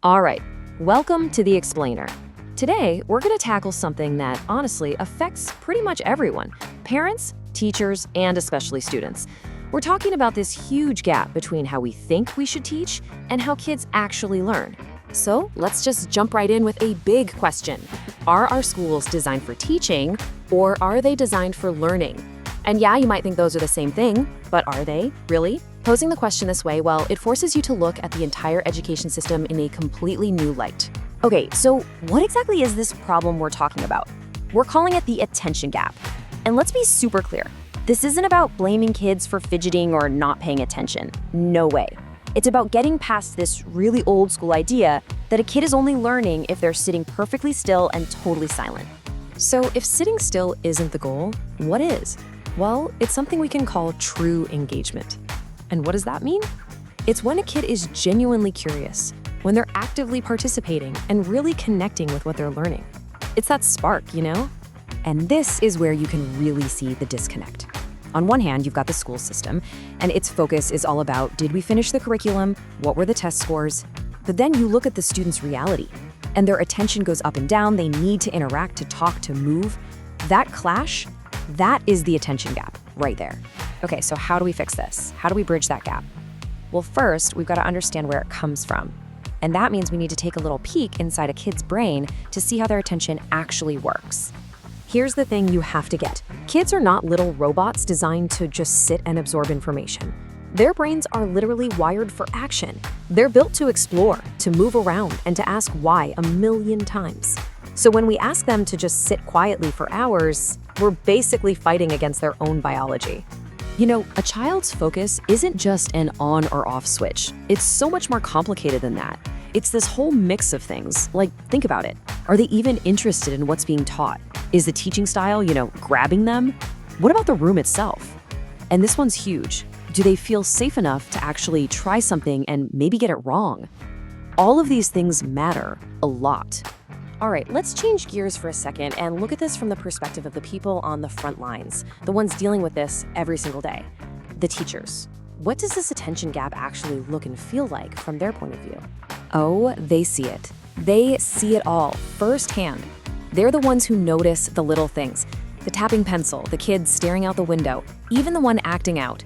All right, welcome to The Explainer. Today, we're going to tackle something that honestly affects pretty much everyone: parents, teachers, and especially students. We're talking about this huge gap between how we think we should teach and how kids actually learn. So let's just jump right in with a big question. Are our schools designed for teaching, or are they designed for learning? And yeah, you might think those are the same thing, but are they really? Posing the question this way, well, it forces you to look at the entire education system in a completely new light. Okay, so what exactly is this problem we're talking about? We're calling it the attention gap. And let's be super clear. This isn't about blaming kids for fidgeting or not paying attention. No way. It's about getting past this really old school idea that a kid is only learning if they're sitting perfectly still and totally silent. So if sitting still isn't the goal, what is? Well, it's something we can call true engagement. And what does that mean? It's when a kid is genuinely curious, when they're actively participating and really connecting with what they're learning. It's that spark, you know? And this is where you can really see the disconnect. On one hand, you've got the school system, and its focus is all about, did we finish the curriculum? What were the test scores? But then you look at the students' reality, and their attention goes up and down. They need to interact, to talk, to move. That clash, that is the attention gap right there. Okay, so how do we fix this? How do we bridge that gap? Well, first, we've got to understand where it comes from. And that means we need to take a little peek inside a kid's brain to see how their attention actually works. Here's the thing you have to get. Kids are not little robots designed to just sit and absorb information. Their brains are literally wired for action. They're built to explore, to move around, and to ask why 1,000,000 times. So when we ask them to just sit quietly for hours, we're basically fighting against their own biology. You know, a child's focus isn't just an on or off switch. It's so much more complicated than that. It's this whole mix of things. Like, think about it. Are they even interested in what's being taught? Is the teaching style, grabbing them? What about the room itself? And this one's huge. Do they feel safe enough to actually try something and maybe get it wrong? All of these things matter a lot. All right, let's change gears for a second and look at this from the perspective of the people on the front lines, the ones dealing with this every single day, the teachers. What does this attention gap actually look and feel like from their point of view? Oh, they see it. They see it all firsthand. They're the ones who notice the little things, the tapping pencil, the kids staring out the window, even the one acting out.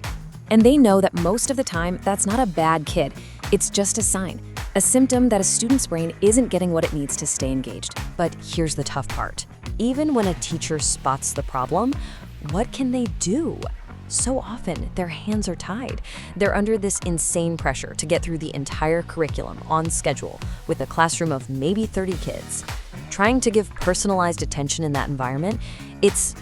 And they know that most of the time, that's not a bad kid. It's just a sign. A symptom that a student's brain isn't getting what it needs to stay engaged. But here's the tough part. Even when a teacher spots the problem, what can they do? So often, their hands are tied. They're under this insane pressure to get through the entire curriculum on schedule with a classroom of maybe 30 kids. Trying to give personalized attention in that environment, it's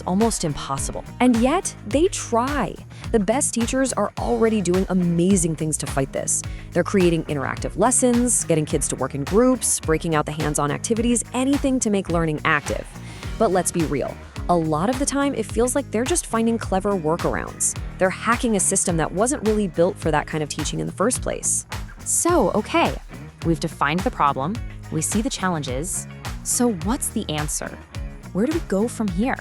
almost impossible. And yet, they try. The best teachers are already doing amazing things to fight this. They're creating interactive lessons, getting kids to work in groups, breaking out the hands-on activities, anything to make learning active. But let's be real. A lot of the time, it feels like they're just finding clever workarounds. They're hacking a system that wasn't really built for that kind of teaching in the first place. So, okay, we've defined the problem, we see the challenges. So what's the answer? Where do we go from here?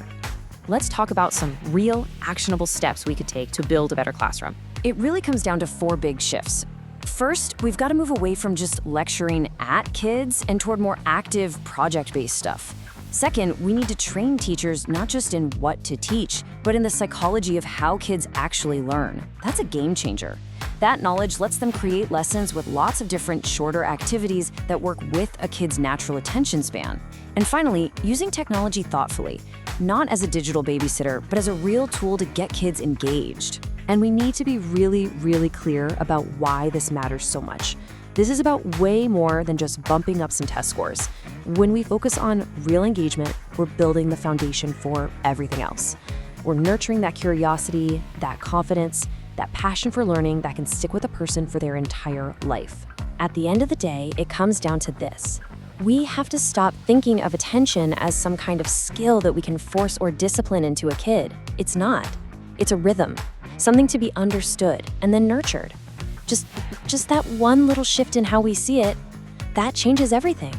Let's talk about some real, actionable steps we could take to build a better classroom. It really comes down to 4 big shifts. First, we've got to move away from just lecturing at kids and toward more active, project-based stuff. Second, we need to train teachers not just in what to teach, but in the psychology of how kids actually learn. That's a game changer. That knowledge lets them create lessons with lots of different shorter activities that work with a kid's natural attention span. And finally, using technology thoughtfully, not as a digital babysitter, but as a real tool to get kids engaged. And we need to be really, really clear about why this matters so much. This is about way more than just bumping up some test scores. When we focus on real engagement, we're building the foundation for everything else. We're nurturing that curiosity, that confidence, that passion for learning that can stick with a person for their entire life. At the end of the day, it comes down to this. We have to stop thinking of attention as some kind of skill that we can force or discipline into a kid. It's not. It's a rhythm, something to be understood and then nurtured. Just that one little shift in how we see it, that changes everything.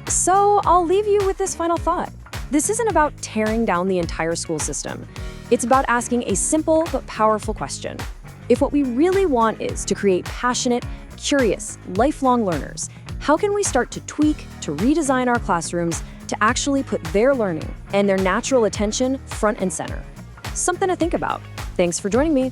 So I'll leave you with this final thought. This isn't about tearing down the entire school system. It's about asking a simple but powerful question. If what we really want is to create passionate, curious, lifelong learners. How can we start to tweak, to redesign our classrooms, to actually put their learning and their natural attention front and center? Something to think about. Thanks for joining me.